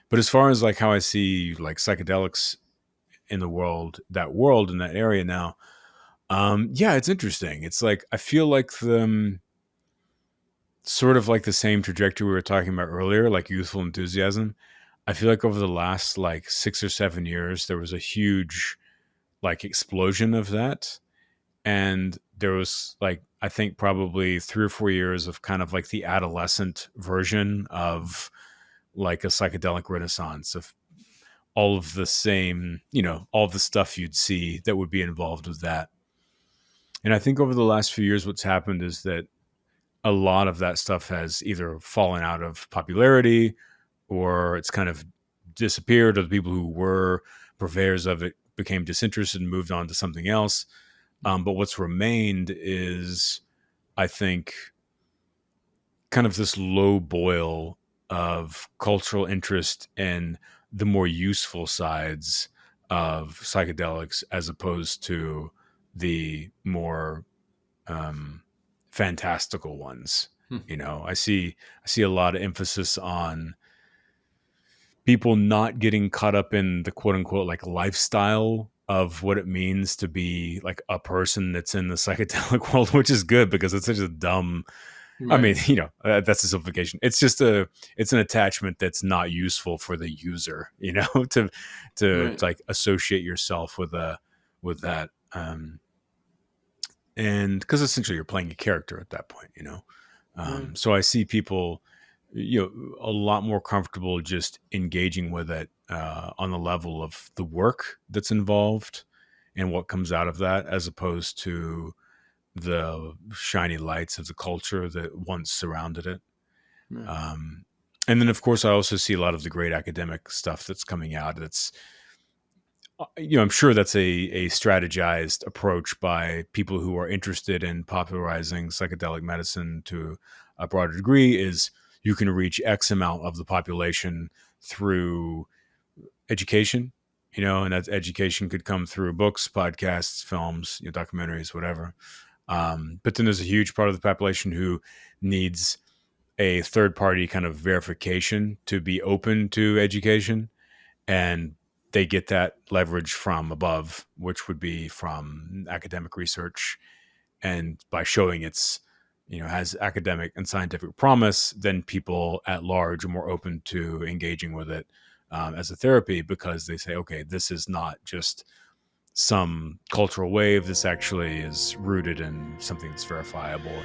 But as far as like how I see like psychedelics in the world in that area now, yeah, it's interesting. It's like I feel like the sort of like the same trajectory we were talking about earlier, like youthful enthusiasm. I feel like over the last like 6 or 7 years, there was a huge like explosion of that. And there was like, I think probably 3 or 4 years of kind of like the adolescent version of like a psychedelic renaissance of all of the same, all of the stuff you'd see that would be involved with that. And I think over the last few years, what's happened is that a lot of that stuff has either fallen out of popularity or it's kind of disappeared, or the people who were purveyors of it became disinterested and moved on to something else. But what's remained is, I think, kind of this low boil of cultural interest in the more useful sides of psychedelics as opposed to the more um, fantastical ones. Hmm. I see a lot of emphasis on people not getting caught up in the quote unquote like lifestyle of what it means to be like a person that's in the psychedelic world, which is good because it's such a dumb. I Right. mean, that's a simplification. It's an attachment that's not useful for the user, to Right. like associate yourself with that. And because essentially you're playing a character at that point. Right. So I see people, a lot more comfortable just engaging with it on the level of the work that's involved and what comes out of that, as opposed to the shiny lights of the culture that once surrounded it. Right. Um, and then, of course, I also see a lot of the great academic stuff that's coming out. That's, I'm sure that's a strategized approach by people who are interested in popularizing psychedelic medicine to a broader degree. Is you can reach X amount of the population through education, and that education could come through books, podcasts, films, documentaries, whatever. But then there's a huge part of the population who needs a third party kind of verification to be open to education. And they get that leverage from above, which would be from academic research. And by showing it's, has academic and scientific promise, then people at large are more open to engaging with it as a therapy, because they say, okay, this is not just some cultural wave. This actually is rooted in something that's verifiable.